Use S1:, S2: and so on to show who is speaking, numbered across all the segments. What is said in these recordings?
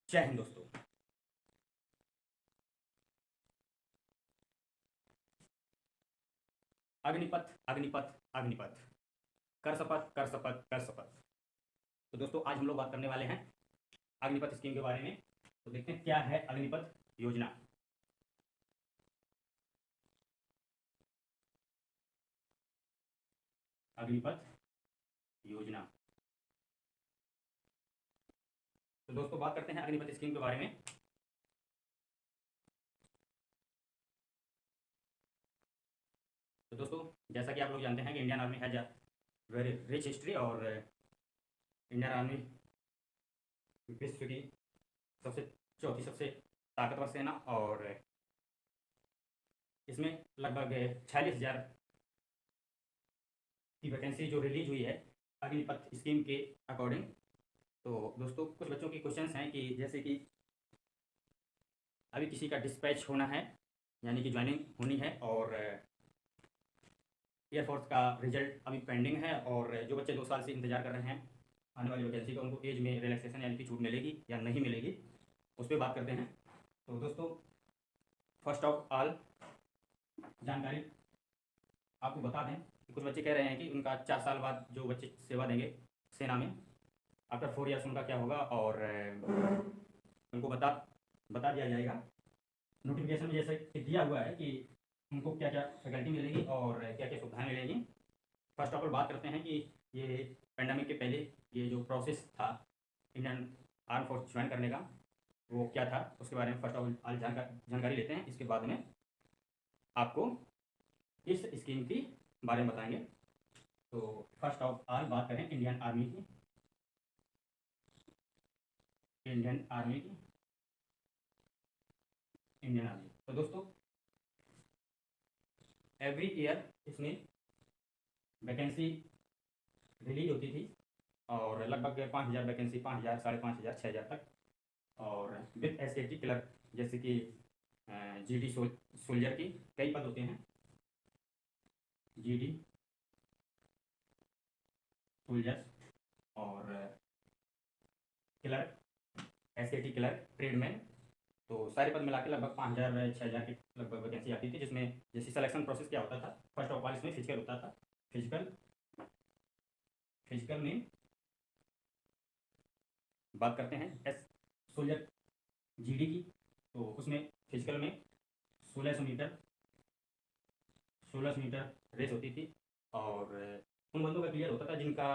S1: जय हिंद दोस्तों। अग्निपथ अग्निपथ अग्निपथ, कर शपथ कर शपथ कर शपथ। तो दोस्तों आज हम लोग बात करने वाले हैं अग्निपथ स्कीम के बारे में। तो देखते हैं क्या है अग्निपथ योजना। अग्निपथ योजना। तो दोस्तों बात करते हैं अग्निपथ स्कीम के बारे में। तो दोस्तों जैसा कि आप लोग जानते हैं कि Indian army has a very rich history और इंडियन आर्मी विश्व की चौथी सबसे ताकतवर सेना और इसमें लगभग 46,000 की वैकेंसी जो रिलीज हुई है अग्निपथ स्कीम के अकॉर्डिंग। तो दोस्तों कुछ बच्चों के क्वेश्चंस हैं कि जैसे कि अभी किसी का डिस्पैच होना है यानी कि ज्वाइनिंग होनी है और एयरफोर्स का रिजल्ट अभी पेंडिंग है और जो बच्चे 2 साल से इंतजार कर रहे हैं आने वाली वैकेंसी का, उनको एज में रिलैक्सेशन यानी कि छूट मिलेगी या नहीं मिलेगी, उस पर बात करते हैं। तो दोस्तों फर्स्ट ऑफ ऑल जानकारी आपको बता दें कि कुछ बच्चे कह रहे हैं कि उनका 4 साल बाद जो बच्चे सेवा देंगे सेना में, आफ्टर 4 ईयर्स उनका क्या होगा और उनको बता दिया जाएगा नोटिफिकेशन में, जैसे कि दिया हुआ है कि उनको क्या क्या फैकल्टी मिलेगी और क्या क्या सुविधाएं मिलेगी। फर्स्ट ऑफ ऑल बात करते हैं कि ये पेंडेमिक के पहले ये जो प्रोसेस था इंडियन आर्म फोर्स ज्वाइन करने का वो क्या था, उसके बारे में फर्स्ट ऑफ ऑल जानकारी लेते हैं। इसके बाद में आपको इस स्कीम की बारे में बताएंगे। तो फर्स्ट ऑफ ऑल बात करें इंडियन आर्मी की। इंडियन आर्मी तो दोस्तों एवरी ईयर इसमें वैकेंसी रिलीज होती थी और लगभग 5,000 वैकेंसी, 5,000, 5,500, 6,000 तक, और विथ एसएटी क्लर्क जैसे कि जीडी सोल्जर की कई पद होते हैं, जीडी सोल्जर्स और क्लर्क, एसएटी क्लर्क, ट्रेडमैन, तो सारे पद मिला के लगभग 5,000 6,000 की लगभग वैकेंसी आती थी। जिसमें जैसे सिलेक्शन प्रोसेस क्या होता था, फर्स्ट ऑफ ऑल इसमें फिजिकल होता था। फिजिकल में बात करते हैं एस सोल्जर जीडी की, तो उसमें फिजिकल में 1600 मीटर रेस होती थी और उन बंदों का क्लियर होता था जिनका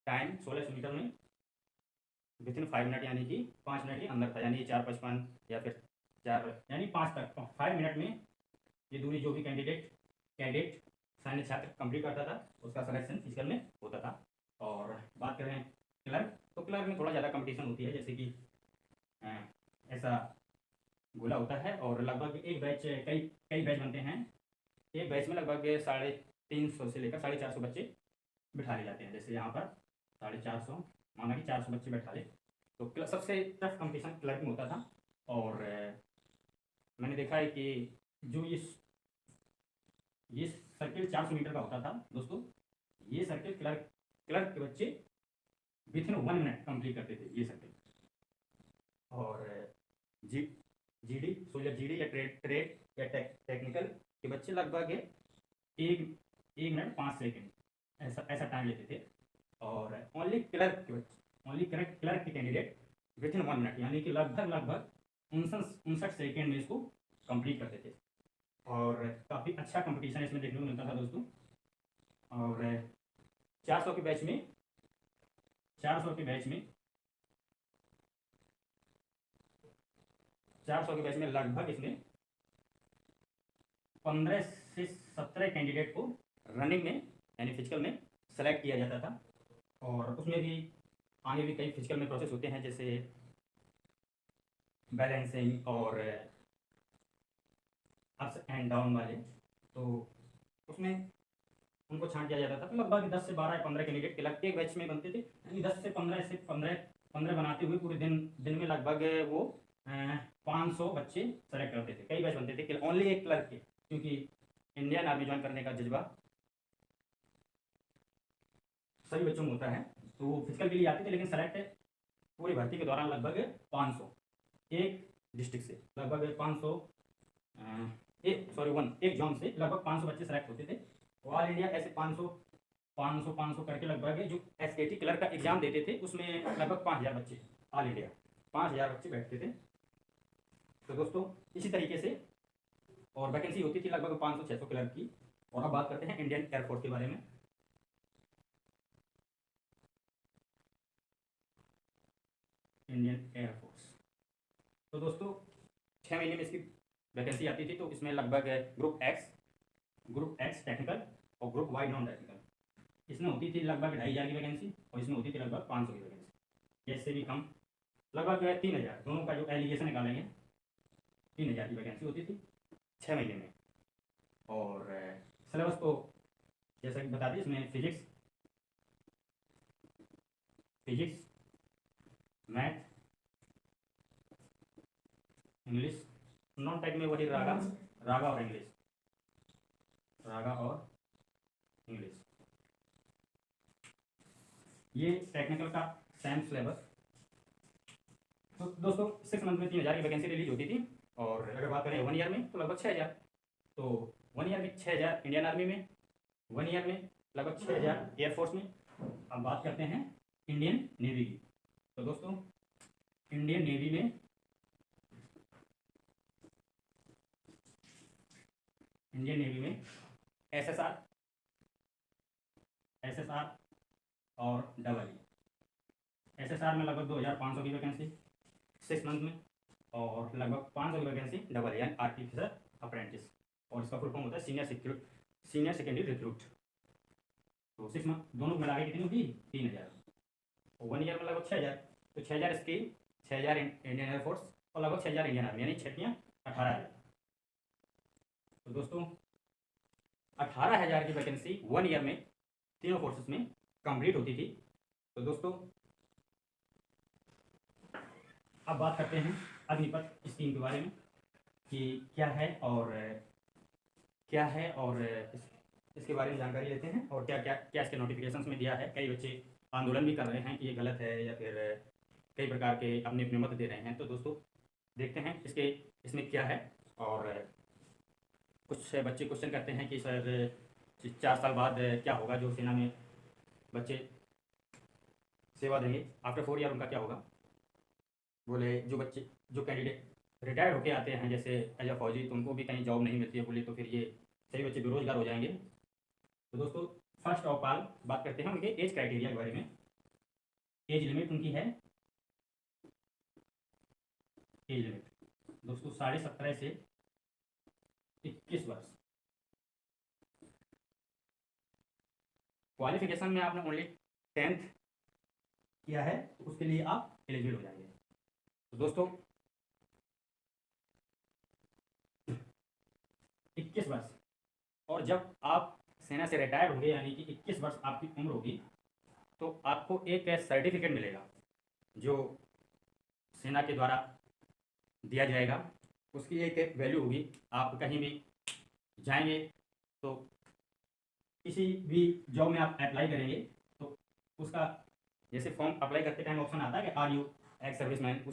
S1: टाइम 1600 मीटर में विद इन 5 मिनट यानी कि 5 मिनट के अंदर था, यानी 4:55 या फिर 4 यानी 5 तक 5 मिनट में ये दूरी जो भी कैडेट सैन्य छात्र कंप्लीट करता था उसका सिलेक्शन फिजिकल में होता था। और बात करें क्लर्क, तो क्लर्क में थोड़ा ज़्यादा कंपटीशन होती है, जैसे कि ऐसा गोला होता है और लगभग एक बैच कई कई बैच बनते हैं। एक बैच में लगभग 350 से लेकर 450 बच्चे बिठा लिए जाते हैं। जैसे यहाँ पर 450 माना कि 400 बच्चे बैठा ले, तो सबसे टफ कंपटीशन क्लर्क में होता था। और मैंने देखा है कि जो ये सर्किल 400 मीटर का होता था दोस्तों, ये सर्किल क्लर्क के बच्चे विथ इन 1 मिनट कंप्लीट करते थे ये सर्किल। और जीडी सोल्जर जीडी या ट्रेड या टेक्निकल के बच्चे लगभग 1 मिनट 5 सेकेंड ऐसा टाइम लेते थे। और ओनली क्लर्क के कैंडिडेट विथ इन 1 मिनट यानी कि लगभग 59 सेकेंड में इसको कंप्लीट करते थे। और काफ़ी अच्छा कंपटीशन इसमें देखने को मिलता था दोस्तों। और 400 के बैच में 400 के बैच में लगभग इसमें 15 से 17 कैंडिडेट को रनिंग में यानी फिजिकल में सेलेक्ट किया जाता था। और उसमें भी आगे भी कई फिजिकल में प्रोसेस होते हैं, जैसे बैलेंसिंग और अप्स एंड डाउन वाले, तो उसमें उनको छांट दिया जाता था। तो लगभग 10 से 12 या 15 कैंडिडेट के एक बैच में बनते थे, यानी 10 से 15 बनाते हुए पूरे दिन में लगभग वो 500 बच्चे सेलेक्ट करते थे। कई बैच बनते थे ओनली एक क्लर्क के, क्योंकि इंडियन आर्मी ज्वाइन करने का जज्बा सभी बच्चों में होता है, तो वो फिजिकल के लिए आते थे, लेकिन सेलेक्ट पूरी भर्ती के दौरान लगभग 500 एक डिस्ट्रिक्ट से लगभग 500 एक जोन से लगभग 500 बच्चे सेलेक्ट होते थे। ऑल इंडिया ऐसे 500 करके लगभग जो SAT क्लर्क का एग्जाम देते थे उसमें लगभग 5000 बच्चे, ऑल इंडिया 5000 बच्चे बैठते थे। तो दोस्तों इसी तरीके से और वैकेंसी होती थी लगभग 500-600 क्लर्क की। और अब बात करते हैं इंडियन एयरफोर्स के बारे में। इंडियन एयरफोर्स तो दोस्तों 6 महीने में इसकी वैकेंसी आती थी। तो इसमें लगभग ग्रुप एक्स टेक्निकल और ग्रुप वाई नॉन टेक्निकल, इसमें होती थी लगभग 2500 की वैकेंसी और इसमें होती थी लगभग 500 की वैकेंसी, इससे भी कम लगभग 3000। दोनों का जो एलिगेशन निकालेंगे 3000 की वैकेंसी होती थी 6 महीने में। और सिलेबस तो जैसा कि बता दी, इसमें physics, math, English, non tech में वही रागा और इंग्लिश, ये टेक्निकल का सेम सिलेबस। तो दोस्तों 6 मंथ में 3000 की वैकेंसी रिलीज होती थी। और अगर बात करें 1 ईयर में तो लगभग 6000। तो 1 ईयर में 6000 इंडियन आर्मी में, 1 ईयर में लगभग 6000 एयरफोर्स में। अब बात करते हैं इंडियन नेवी की। तो दोस्तों इंडियन नेवी में SSR और SSR में लगभग 2500 की वैकेंसी 6 मंथ में और लगभग 500 की वैकेंसी यानी आर्टिफिशियल अप्रेंटिस, और इसका फुल फॉर्म होता है सीनियर सेकेंडरी रिक्रूट। तो 6 मंथ दोनों मिला के कितनी होगी 3000। तो 1 ईयर में लगभग 6000। तो 6000 इसकी 6000 इंडियन एयरफोर्स और लगभग 6000 इंडियन आर्मी, यानी 6 18,000। तो दोस्तों 18,000 की वैकेंसी 1 ईयर में तीनों फोर्सेस में कंप्लीट होती थी। तो दोस्तों अब बात करते हैं अग्निपथ स्कीम के बारे में कि क्या है और इसके बारे में जानकारी लेते हैं और क्या इसके नोटिफिकेशंस में दिया है। कई बच्चे आंदोलन भी कर रहे हैं कि ये गलत है या फिर कई प्रकार के अपने अपने मत दे रहे हैं। तो दोस्तों देखते हैं इसमें क्या है। और कुछ बच्चे क्वेश्चन करते हैं कि सर 4 साल बाद क्या होगा, जो सेना में बच्चे सेवा देंगे आफ्टर 4 ईयर उनका क्या होगा। बोले जो कैंडिडेट रिटायर्ड होके आते हैं जैसे एज अ फौजी, तो उनको भी कहीं जॉब नहीं मिलती है बोले, तो फिर ये सभी बच्चे बेरोजगार हो जाएंगे। तो दोस्तों फर्स्ट ऑफ ऑल बात करते हैं उनके एज क्राइटेरिया के बारे में। एज लिमिट उनकी है, एज लिमिट दोस्तों 17.5 से 21 वर्ष। क्वालिफिकेशन में आपने ओनली 10th किया है तो उसके लिए आप एलिजिबल हो जाएंगे। तो दोस्तों 21 वर्ष, और जब आप सेना से रिटायर होंगे यानी कि 21 वर्ष आपकी उम्र होगी तो आपको एक सर्टिफिकेट मिलेगा जो सेना के द्वारा दिया जाएगा। उसकी एक वैल्यू होगी। आप कहीं भी जाएंगे तो किसी भी जॉब में आप अप्लाई करेंगे तो उसका जैसे फॉर्म अप्लाई करते टाइम ऑप्शन आता है कि आर यू एक्स सर्विसमैन,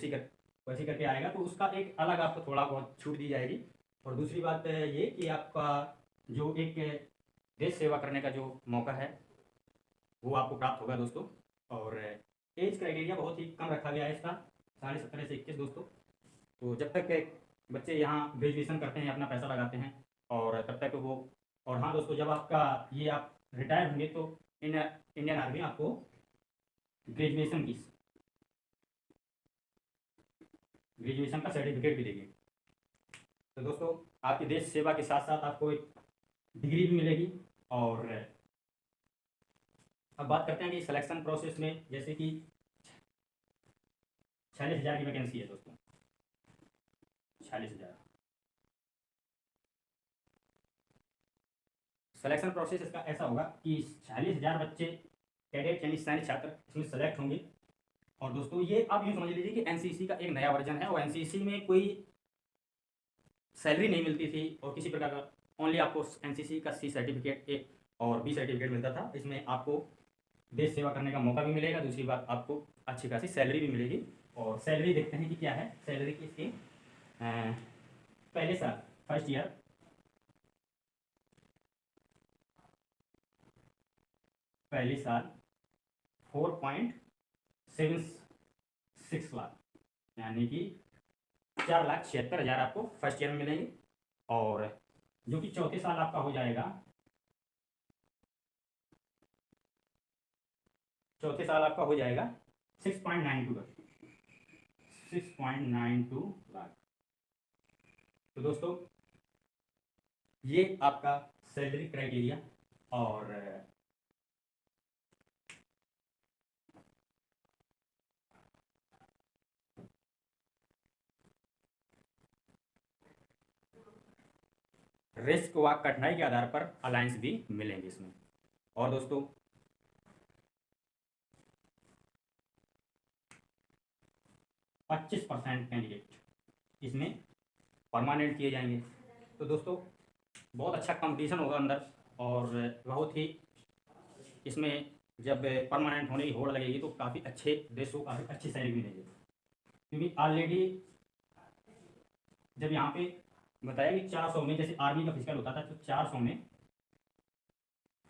S1: वैसे करके आएगा, तो उसका एक अलग आपको थोड़ा बहुत छूट दी जाएगी। और दूसरी बात ये कि आपका जो एक देश सेवा करने का जो मौका है वो आपको प्राप्त होगा दोस्तों। और एज क्राइटेरिया बहुत ही कम रखा गया है इसका, 17.5 से 21 दोस्तों। तो जब तक बच्चे यहाँ ग्रेजुएशन करते हैं, अपना पैसा लगाते हैं, और तब तक वो, और हाँ दोस्तों जब आप रिटायर होंगे तो इंडियन आर्मी आपको ग्रेजुएशन का सर्टिफिकेट भी देगी। तो दोस्तों आपकी देश सेवा के साथ साथ आपको एक डिग्री भी मिलेगी। और अब बात करते हैं कि सिलेक्शन प्रोसेस में, जैसे कि 46,000 की वैकेंसी है दोस्तों, 46,000 सिलेक्शन प्रोसेस इसका ऐसा होगा कि 46,000 बच्चे कैडेट यानी सैनिक छात्र इसमें सेलेक्ट होंगे। और दोस्तों ये आप यूँ समझ लीजिए कि एनसीसी का एक नया वर्जन है, और एनसीसी में कोई सैलरी नहीं मिलती थी और किसी प्रकार का, ओनली आपको एनसीसी का C सर्टिफिकेट और B सर्टिफिकेट मिलता था। इसमें आपको देश सेवा करने का मौका भी मिलेगा, दूसरी बात आपको अच्छी खासी सैलरी भी मिलेगी। और सैलरी देखते हैं कि क्या है सैलरी की इसकी। पहले साल फर्स्ट ईयर पहले साल 4.76 लाख, यानी कि 4,76,000 आपको फर्स्ट ईयर में मिलेंगे। और जो कि चौथे साल आपका हो जाएगा, चौथे साल आपका हो जाएगा 6.92 लाख। तो दोस्तों ये आपका सैलरी क्राइटेरिया। और रिस्क व कठिनाई के आधार पर अलायंस भी मिलेंगे इसमें। और दोस्तों 25% कैंडिडेट इसमें परमानेंट किए जाएंगे। तो दोस्तों बहुत अच्छा कंपटीशन होगा अंदर, और बहुत ही इसमें जब परमानेंट होने की होड़ लगेगी तो काफ़ी अच्छे देश को काफ़ी अच्छी सैलरी मिलेगी। क्योंकि ऑलरेडी जब यहाँ पे बताया कि 400 में, जैसे आर्मी का फिजिकल होता था, तो 400 में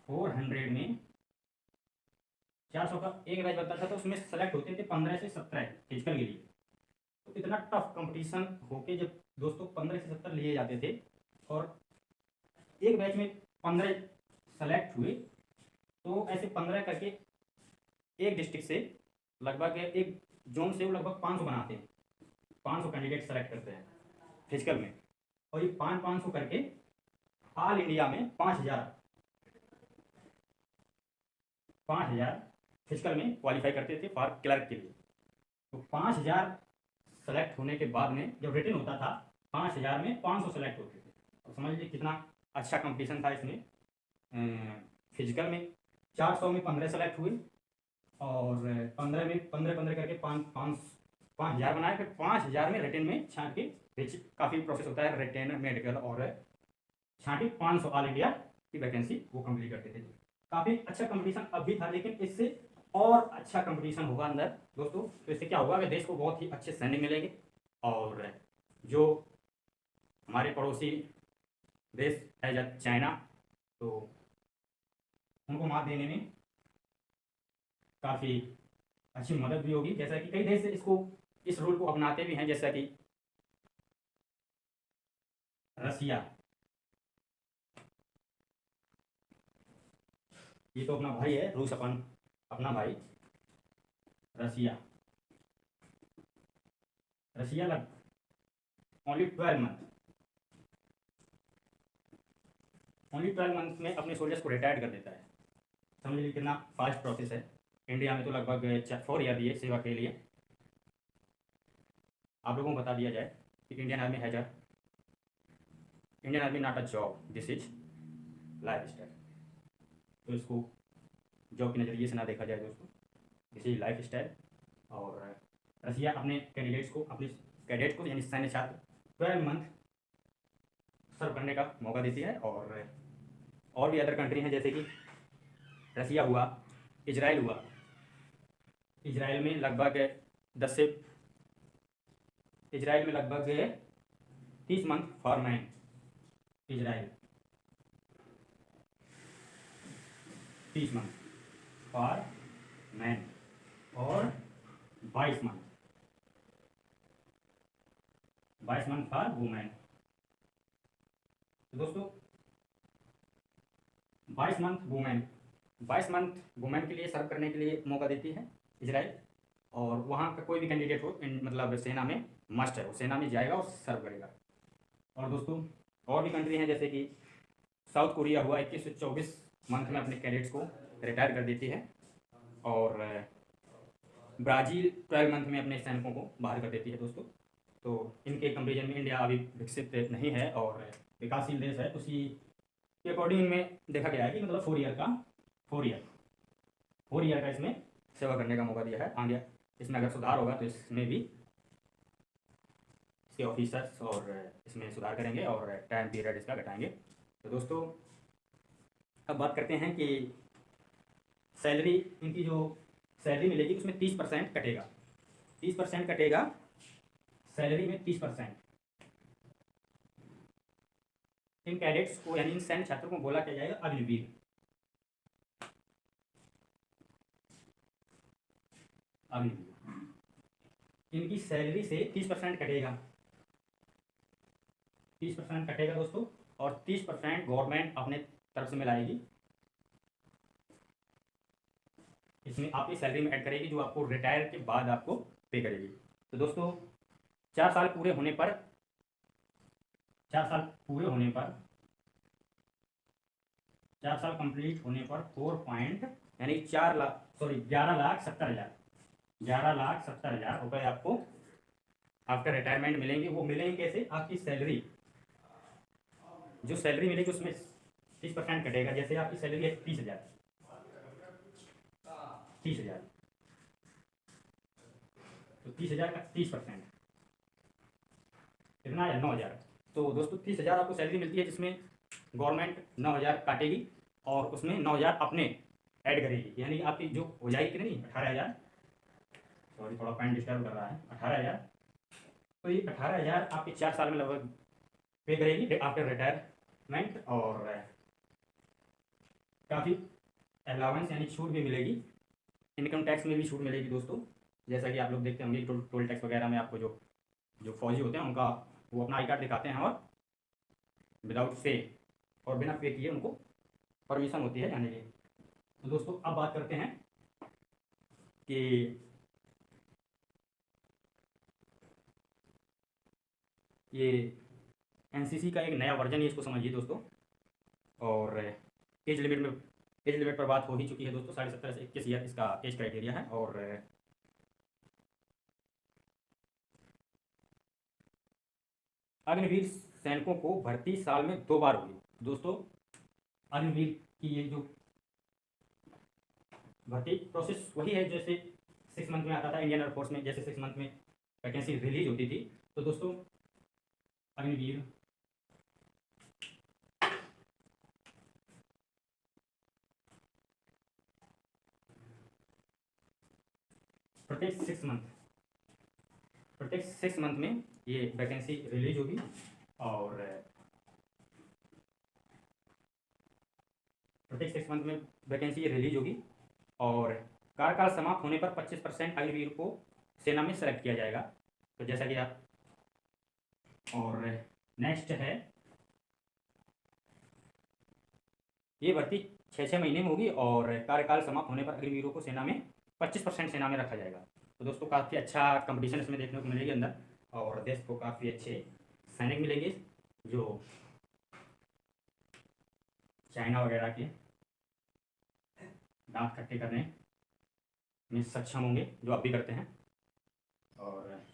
S1: 400 में 400 का एक बैच बनता था, तो उसमें सेलेक्ट होते थे 15 से 17 फिजिकल के लिए। तो इतना टफ कंपटीशन होके जब दोस्तों 15 से 17 लिए जाते थे और एक बैच में 15 सेलेक्ट हुए, तो ऐसे 15 करके एक डिस्ट्रिक्ट से लगभग एक जोन से वो लगभग 500 बनाते हैं, 500 कैंडिडेट सेलेक्ट करते हैं फिजिकल में। और ये 500 करके ऑल इंडिया में 5,000 फिजिकल में क्वालिफाई करते थे फॉर क्लर्क के लिए। तो 5,000 सेलेक्ट होने के बाद में जब रिटर्न होता था, 5,000 में 500 सेलेक्ट होते थे। अब समझ लीजिए कितना अच्छा कंपटीशन था इसमें। फिजिकल में 400 में 15 सेलेक्ट हुए, और 15 में 15 करके 5,000 बनाए, फिर 5,000 में रिटर्न में छांट के काफ़ी प्रोसेस होता है रिटर्न मेडिकल और छांटी 500 ऑल इंडिया की वैकेंसी वो कंप्लीट करते थे। काफ़ी अच्छा कंपटीशन अब भी था, लेकिन इससे और अच्छा कंपटीशन होगा अंदर दोस्तों। तो इससे क्या होगा कि देश को बहुत ही अच्छे सैनिक मिलेंगे, और जो हमारे पड़ोसी देश है चाइना, तो उनको मात देने में काफ़ी अच्छी मदद भी होगी। जैसा कि कई देश इस रूल को अपनाते भी हैं, जैसा कि रसिया, ये तो अपना भाई है, रूस अपना भाई। रसिया लग ओनली 12 मंथ में अपने सोल्जर्स को रिटायर कर देता है। समझ लीजिए कितना फास्ट प्रोसेस है। इंडिया में तो लगभग 4 ईयर दिए सेवा के लिए। आप लोगों को बता दिया जाए कि Indian army not a job, this is life style. तो इसको जॉब के नज़रिए से ना देखा जाए दोस्तों, दिस इज लाइफ स्टाइल। और रसिया अपने कैडेट को यानी सैन्य छात्र 12 मंथ सर्व करने का मौका देती है। और भी अदर कंट्री हैं, जैसे कि रसिया हुआ, इजराइल हुआ। इजराइल में लगभग 30 month for man. Israel 30 month for man, और 22 मंथ फॉर वुमेन। तो दोस्तों 22 मंथ वुमेन के लिए सर्व करने के लिए मौका देती है इजराइल। और वहाँ का कोई भी कैंडिडेट हो मतलब सेना में मस्ट है, वो सेना में जाएगा और सर्व करेगा। और दोस्तों और भी कंट्री हैं, जैसे कि साउथ कोरिया हुआ, 21 से 24 मंथ में अपने कैडेट्स को रिटायर कर देती है। और ब्राज़ील 12 मंथ में अपने सैनिकों को बाहर कर देती है दोस्तों। तो इनके कंपेरिजन में इंडिया अभी विकसित नहीं है और विकासशील देश है, उसी के अकॉर्डिंग इनमें देखा गया है कि मतलब 4 ईयर का इसमें सेवा करने का मौका दिया है। आगे इसमें अगर सुधार होगा तो इसमें भी इसके ऑफिसर्स और इसमें सुधार करेंगे और टाइम पीरियड इसका घटाएंगे। तो दोस्तों अब बात करते हैं कि सैलरी, इनकी जो सैलरी मिलेगी उसमें 30% कटेगा, 30% कटेगा सैलरी में, 30%। इन कैडेट्स को यानी इन सैन्य छात्रों को बोला क्या जाएगा, अग्निवीर। अग्निवीर, इनकी सैलरी से 30% कटेगा, 30% कटेगा दोस्तों, और 30% गवर्नमेंट अपने तरफ से मिलाएगी, इसमें आपकी सैलरी में ऐड करेगी, जो आपको रिटायर के बाद आपको पे करेगी। तो दोस्तों 4 साल पूरे होने पर, 4 साल पूरे होने पर, 4 साल कंप्लीट होने पर 4 पॉइंट यानी 11,70,000, 11,70,000 रुपये आपको आफ्टर रिटायरमेंट मिलेंगे। वो मिलेंगे कैसे, आपकी सैलरी, जो सैलरी मिलेगी उसमें 30% कटेगा। जैसे आपकी सैलरी है 30,000, 30,000, तो 30,000 का 30% कितना है, 9,000। तो दोस्तों 30,000 आपको सैलरी मिलती है, जिसमें गवर्नमेंट 9,000 काटेगी और उसमें 9,000 अपने ऐड करेगी, यानी आपकी जो हो जाएगी कितनी, 18,000। सॉरी थोड़ा पॉइंट डिस्टर्ब कर रहा है, 18,000। तो ये 18,000 आपके 4 साल में लगभग पे करेगी आफ्टर रिटायरमेंट, और काफ़ी अलाउंस यानी छूट भी मिलेगी, इनकम टैक्स में भी छूट मिलेगी दोस्तों। जैसा कि आप लोग देखते होंगे टोल टैक्स वगैरह में आपको जो फौजी होते हैं उनका वो अपना आई कार्ड दिखाते हैं और विदाउट पे और बिना पे किए उनको परमिशन होती है जाने की। तो दोस्तों अब बात करते हैं कि ये एनसीसी का एक नया वर्जन है, इसको समझिए दोस्तों। और एज लिमिट पर बात हो ही चुकी है दोस्तों, 17.5 से 21 ईयर इसका एज क्राइटेरिया है। और अग्निवीर सैनिकों को भर्ती साल में 2 बार होगी दोस्तों। अग्निवीर की ये जो भर्ती प्रोसेस वही है जैसे 6 मंथ में आता था इंडियन एयरफोर्स में, जैसे 6 मंथ में वैकेंसी रिलीज होती थी। तो दोस्तों अग्निवीर प्रत्येक 6 मंथ में ये वैकेंसी रिलीज होगी, और प्रत्येक 6 मंथ में वैकेंसी रिलीज होगी, और कार्यकाल समाप्त होने पर 25% अग्निवीर को सेना में सेलेक्ट किया जाएगा। तो जैसा कि आप, और नेक्स्ट है ये भर्ती 6 महीने में होगी, और कार्यकाल समाप्त होने पर अग्निवीरों को सेना में 25% सेना में रखा जाएगा। तो दोस्तों काफ़ी अच्छा कंपटीशन इसमें देखने को मिलेगी अंदर, और देश को काफ़ी अच्छे सैनिक मिलेंगे जो चाइना वगैरह के दांत खट्टे करने में सक्षम होंगे, जो आप भी करते हैं। और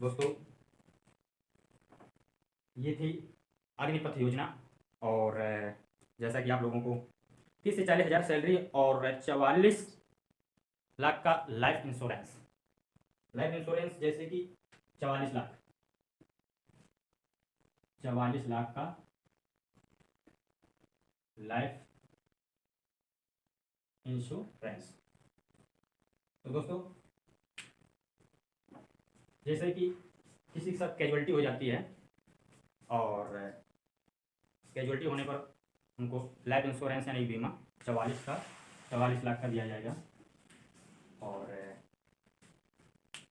S1: दोस्तों ये थी अग्निपथ योजना, और जैसा कि आप लोगों को 30 से 40 हज़ार सैलरी और 44 लाख का लाइफ इंश्योरेंस, जैसे कि 44 लाख, 44 लाख का लाइफ इंश्योरेंस। तो दोस्तों जैसे कि किसी के साथ कैजुअलिटी हो जाती है, और कैजुअलिटी होने पर उनको लाइफ इंश्योरेंस यानी बीमा 44 लाख का दिया जाएगा। और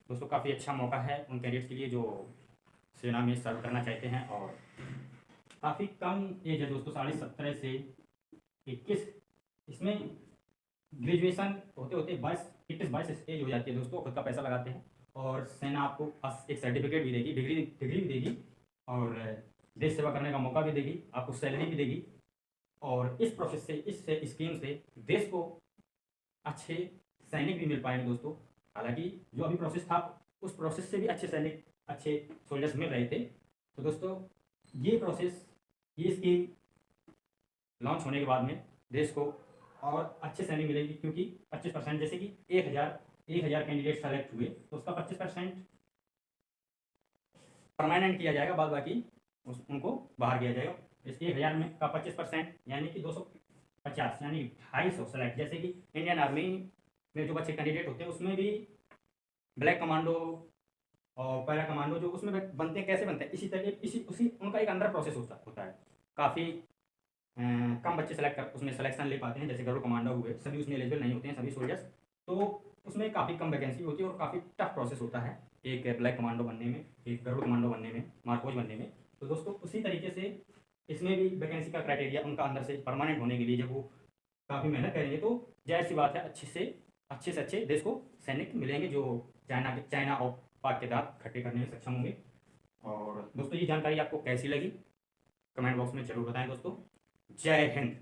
S1: दोस्तों काफ़ी अच्छा मौका है उन कैडेट्स के लिए जो सेना में सर्व करना चाहते हैं, और काफ़ी कम एज है दोस्तों, 17.5 से 21। इसमें ग्रेजुएशन होते होते 22 एज हो जाती है दोस्तों, खुद का पैसा लगाते हैं, और सेना आपको एक सर्टिफिकेट भी देगी, डिग्री भी देगी, और देश सेवा करने का मौका भी देगी, आपको सैलरी भी देगी। और इस प्रोसेस से, इस स्कीम से देश को अच्छे सैनिक भी मिल पाएंगे दोस्तों। हालांकि जो अभी प्रोसेस था उस प्रोसेस से भी अच्छे सैनिक, अच्छे सोल्जर्स मिल रहे थे। तो दोस्तों ये प्रोसेस, ये स्कीम लॉन्च होने के बाद में देश को और अच्छे सैनिक मिलेगी, क्योंकि 25% जैसे कि 1,000 कैंडिडेट सेलेक्ट हुए तो उसका 25% परमानेंट किया जाएगा, बाद बाकी उनको बाहर किया जाएगा। इस 1,000 में का 25% यानी कि 50 यानी 250 सेलेक्ट। जैसे कि इंडियन आर्मी में जो बच्चे कैंडिडेट होते हैं उसमें भी ब्लैक कमांडो और पैरा कमांडो जो उसमें बनते हैं, कैसे बनते हैं इसी तरह इसी उसी उनका एक अंदर प्रोसेस होता है। काफ़ी कम बच्चे सेलेक्ट कर उसमें सिलेक्शन ले पाते हैं। जैसे गरुड़ कमांडो हुए, सभी उसमें एलिजिबल नहीं होते हैं सभी सोल्जर्स, तो उसमें काफ़ी कम वैकेंसी होती है और काफ़ी टफ प्रोसेस होता है एक ब्लैक कमांडो बनने में, एक गरुड़ कमांडो बनने में, मार्कोज बनने में। तो दोस्तों उसी तरीके से इसमें भी वैकेंसी का क्राइटेरिया उनका अंदर से परमानेंट होने के लिए जब वो काफ़ी मेहनत करेंगे तो जाहिर सी बात है अच्छे से अच्छे देश को सैनिक मिलेंगे जो चाइना और पाक के तहत खट्टे करने में सक्षम होंगे। और दोस्तों ये जानकारी आपको कैसी लगी कमेंट बॉक्स में जरूर बताएं दोस्तों। जय हिंद।